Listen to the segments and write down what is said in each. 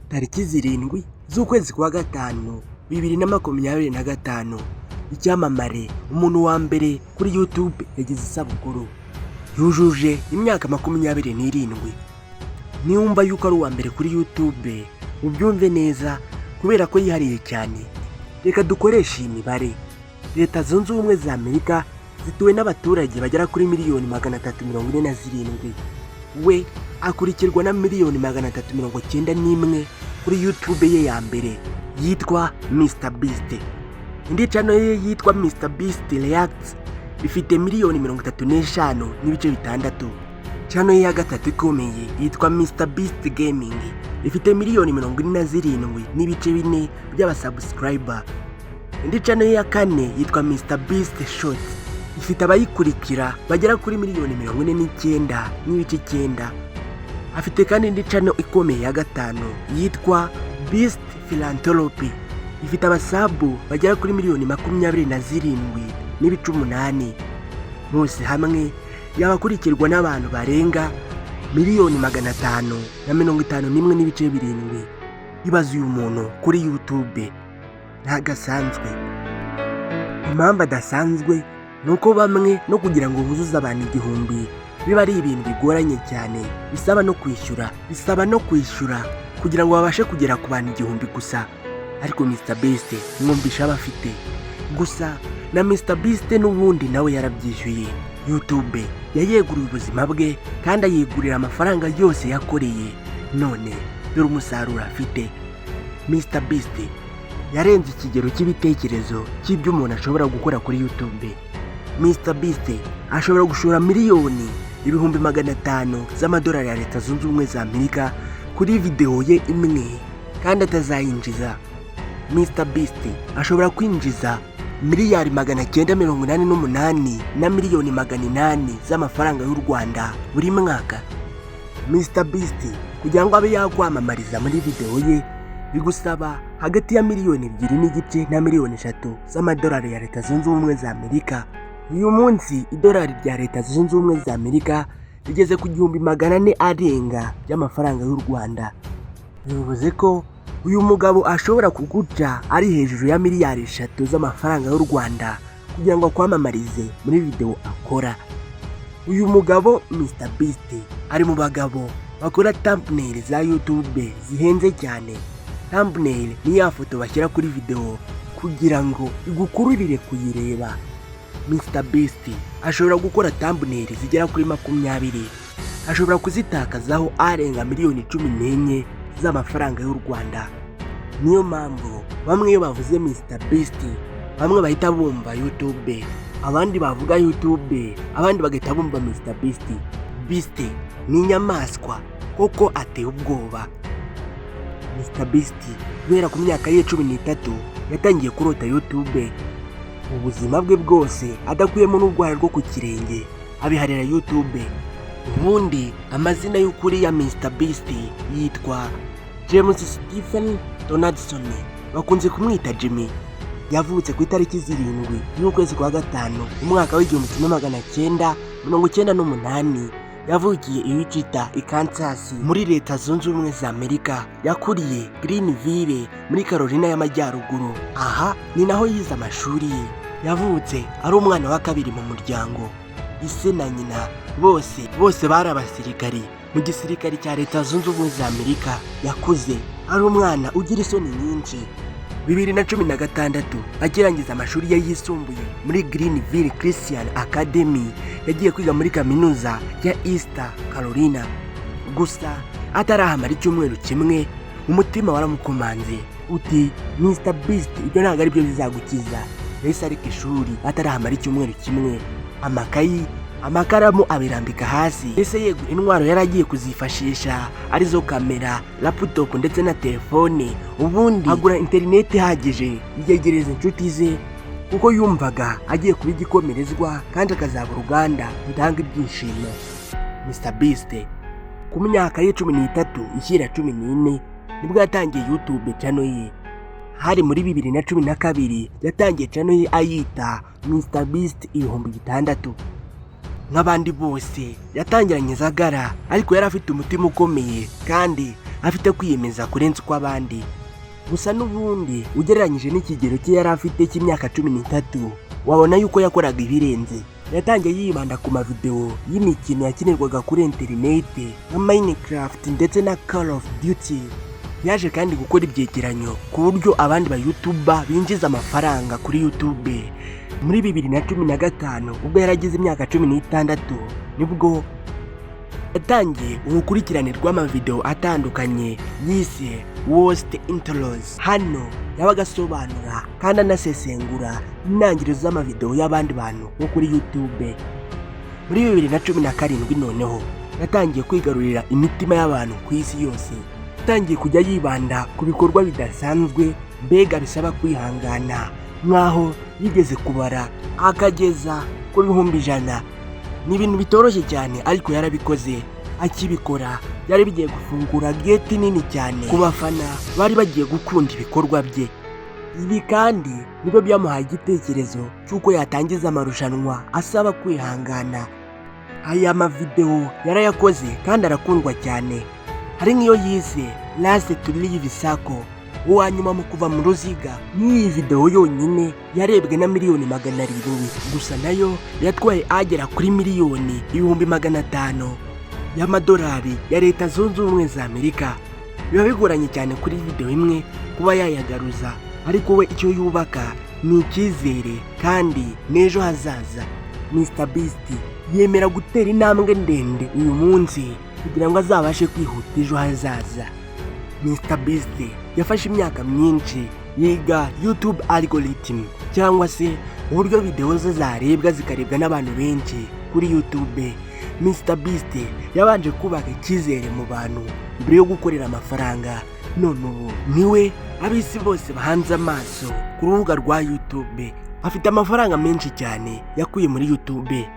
tariki 7 z'ukwezi kwa gatanu 2025, icyamamare umuntu wa mbere kuri YouTube yagize isabukuru, yujuje imyaka 27. Niwumva yuko ari uwa mbere kuri YouTube ubyumve neza kubera ko yihariye cyane. Reka dukoreshe imibare. Leta Zunze Ubumwe za Amerika zituwe n'abaturage bagera kuri miliyoni 347. We akurikirwa na miliyoni 391 kuri YouTube ye ya mbere yitwa Mr Beast. Indi channel ye yitwa Mr Beast Reacts ifite miliyoni 35.6. Channel ye ya gatatu ikomeye yitwa Mr Beast Gaming ifite miliyoni 47.4 by'abasubscriber. Indi channel ye ya kane yitwa Mr Beast Shorts ifite abayikurikira bagera kuri miliyoni 49.9. Afite kandi indi channel ikomeye ya gatanu yitwa Beast Philanthropy ifite abasabu bagera kuri miliyoni 27.8. Bose hamwe yabakurikirwa n'abantu barenga miliyoni 551.7. Ibaze uyu muntu kuri YouTube ntagasanzwe. Impamvu adasanzwe nuko bamwe no kugira ngo buzuze abantu 1000 biba ari ibintu bigoranye cyane, bisaba no kwishyura kugira ngo babashe kugera ku bantu 1000 gusa. Ariko Mr Beast mwumvisha abafite gusa na Mr Beast n'ubundi nawe yarabyishyuye. YouTube yayeguriye ubuzima bwe kandi ayegurira amafaranga yose yakoreye, none dore umusaruro afite. Mr Beast yarenze ikigero cy'ibitekerezo cy'ibyo umuntu ashobora gukora kuri YouTube. Mr Beast ashobora gushora miliyoni 500,000 z'amadolari ya Leta Zunze Ubumwe za Amerika kuri video ye imwe kandi atazayinjiza. Mr Beast ashobora kwinjiza miliyari 988 na miliyoni 800 z'amafaranga y'u Rwanda buri mwaka. Mr Beast kugira ngo abe yakwamamariza muri video ye bigusaba hagati ya miliyoni 2.5 na miliyoni 3 z'amadolari ya Leta Zunze Ubumwe za Amerika. Uyu munsi idolari rya Leta Zunze Ubumwe za Amerika rigeze ku 400 arenga y'amafaranga y'u Rwanda. Bivuze ko uyu mugabo ashobora kuguca ari hejuru ya miliyari 3 z'amafaranga y'u Rwanda kugira ngo akwamamarize muri video akora. Uyu mugabo Mr Beast ari mu bagabo bakora thumbnail za YouTube zihenze cyane. Thumbnail ni ya foto bashyira kuri video kugira ngo igukururire kuyireba. Mr Beast ashobora gukora thumbnail zigera kuri 20, ashobora kuzitakazaho arenga miliyoni 14 z'amafaranga y'u Rwanda. Niyo mpamvu bamwe iyo bavuze Mr Beast bamwe bahita bumva YouTube, abandi bavuga YouTube, abandi bagahita bumva Mr Beast. Beast ni inyamaswa koko ateye ubwoba. Mr Beast guhera ku myaka ye 13 yatangiye kurota YouTube. Ubuzima bwe bwose adakuyemo n'urwara rwo ku kirenge abiharira YouTube. Ubundi amazina y'ukuri ya Mr Beast yitwa James Stephen Donaldson, bakunze kumwita Jimmy. Yavutse ku itariki 7 y'ukwezi kwa gatanu umwaka wa 1998. Yavukiye i Wichita, Kansas muri Leta Zunze Ubumwe za Amerika. Yakuriye Greenville muri Carolina y'Amajyaruguru. Aha ni naho yize amashuri ye. Yavutse ari umwana wa kabiri mu muryango. Ise na nyina bose bari abasirikari mu gisirikari cya Leta Zunze Ubumwe za Amerika. Yakuze ari umwana ugira isoni nyinshi. 2016 akirangiza amashuri ye yisumbuye muri Greenville Christian Academy, yagiye kwiga muri kaminuza ya East Carolina. Gusa atarahamara icyumweru kimwe umutima waramukomanze uti Mr Beast ibyo ntabwo ari byo bizagukiza. Yahise areka ishuri atarahamara icyumweru kimwe, amakayi amakaramu abirambika hasi. Yahise yegura intwaro yaragiye kuzifashisha arizo kamera, laptop ndetse na telefone. Ubundi agura internet ihagije yegereza inshuti ze kuko yumvaga agiye kuba igikomerezwa kandi akazaba uruganda rutanga ibyishimo. Mr Beast ku myaka ye 13 ishyira 14 nibwo yatangiye YouTube channel ye. Hari muri 2012 yatangiye channel ye ayita Mr Beast 6,000. Nk'abandi bose yatangiranye zagara, ariko yari afite umutima ukomeye kandi afite kwiyemeza kurenza uko abandi. Gusa n'ubundi ugereranyije n'ikigero cye yari afite cy'imyaka 13, wabona yuko yakoraga ibirenze. Yatangiye yibanda ku mavideo y'imikino yakinirwaga kuri interinete nka Minecraft ndetse na Call of Duty. Yaje kandi gukora ibyegeranyo ku buryo abandi ba YouTuber binjiza amafaranga kuri YouTube. Muri 2015 ubwo yaragize imyaka 16 nibwo yatangiye urukurikirane rw'amavideo atandukanye yise Worst Intros. Hano yabaga asobanura kandi anasesengura intangiriro z'amavideo y'abandi bantu bo kuri YouTube. Muri 2017 noneho yatangiye kwigarurira imitima y'abantu ku isi yose. Yatangiye kujya yibanda ku bikorwa bidasanzwe, mbega bisaba kwihangana, nkaho yigeze kubara akageza ku 100,000. Ni ibintu bitoroshye cyane ariko yarabikoze. Akibikora byari bigiye gufungura gate nini cyane ku bafana bari bagiye gukunda ibikorwa bye. Ibi kandi nibyo byamuhaye igitekerezo cy'uko yatangiza amarushanwa asaba kwihangana. Aya mavideo yarayakoze kandi arakundwa cyane. Hari nk'iyo yise Last to Leave Circle, uwanyuma mu kuva mu ruziga. N'iyi video yonyine yarebwe na miliyoni 700, gusa nayo yatwaye agera kuri miliyoni 500,000 y'amadolari ya Leta Zunze Ubumwe za Amerika. Biba bigoranye cyane kuri video imwe kuba yayagaruza, ariko we icyo yubaka ni icyizere kandi n'ejo hazaza. Mr Beast yemera gutera intambwe ndende uyu munsi kugira ngo azabashe kwihuta ejo hazaza. Mr Beast yafashe imyaka myinshi yiga YouTube algorithm, cyangwa se uburyo video ze zarebwa zikarebwa n'abantu benshi kuri YouTube. Mr Beast yabanje kubaka icyizere mu bantu mbere yo gukorera amafaranga. None ubu niwe abisi bose bahanze amaso ku rubuga rwa YouTube. Afite amafaranga menshi cyane yakuye muri YouTube.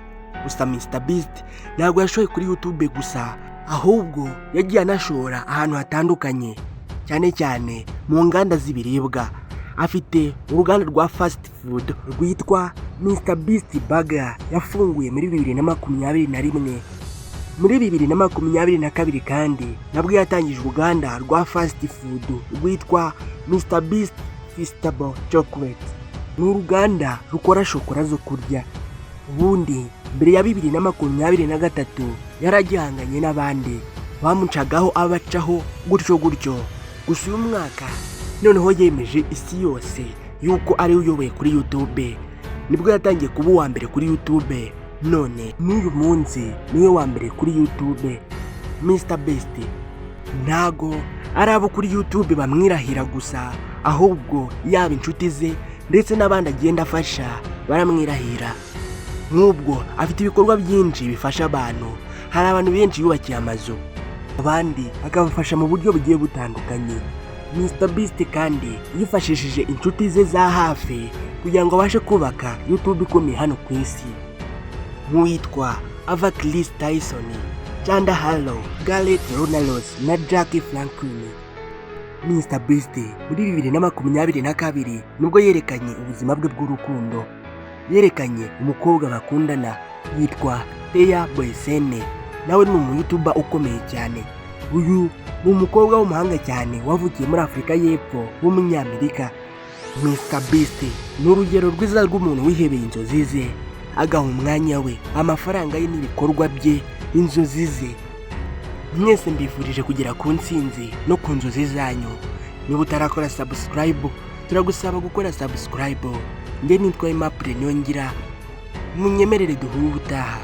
Gusa Mr Beast ntabwo yashoye kuri YouTube gusa, ahubwo yagiye anashora ahantu hatandukanye, cyane cyane mu nganda z'ibiribwa. Afite uruganda rwa fast food rwitwa Mr Beast Burger yafunguye muri 2021. Muri 2022 kandi nabwo yatangije uruganda rwa fast food rwitwa Mr Beast Feastable Chocolate. Ni uruganda rukora shokora zo kurya. Ubundi mbere ya 2023 yaragihanganye n'abandi bamucagaho abacaho gutyo. Gusa uyu mwaka noneho yemeje isi yose yuko ari uyoboye kuri YouTube. Nibwo yatangiye kuba uwa mbere kuri YouTube. None n'uyu munsi niwe wa mbere kuri YouTube. Mr Beast ntago ari abo kuri YouTube bamwirahira gusa, ahubwo yaba inshuti ze ndetse n'abandi agenda afasha baramwirahira. Nubwo afite ibikorwa byinshi bifasha abantu, hari abantu benshi yubakiye amazu, abandi akabafasha mu buryo bugiye butandukanye. Mr Beast kandi yifashishije inshuti ze za hafi kugira ngo abashe kubaka YouTube ikomeye hano ku isi, nk'uwitwa Ava Chris Tyson, Chanda Harlow, Gareth Ronalds na Jackie Franklin. Mr Beast muri 2022 nubwo yerekanye ubuzima bwe bw'urukundo. Yerekanye umukobwa bakundana yitwa Teya Boysene, nawe ni umu-YouTuber ukomeye cyane. Uyu ni umukobwa w'umuhanga cyane wavukiye muri Afurika y'Epfo w'umunyamerika. Mr Beast ni urugero rwiza rw'umuntu wihebeye inzozi ze, agaha umwanya we, amafaranga ye n'ibikorwa bye, inzozi ze. Mwese mbifurije kugera ku ntsinzi no ku nzozi zanyu. Niba utarakora subscribe, turagusaba gukora subscribe. Nge nitwa Aimable Nyongira, munyemerere duhure ubutaha.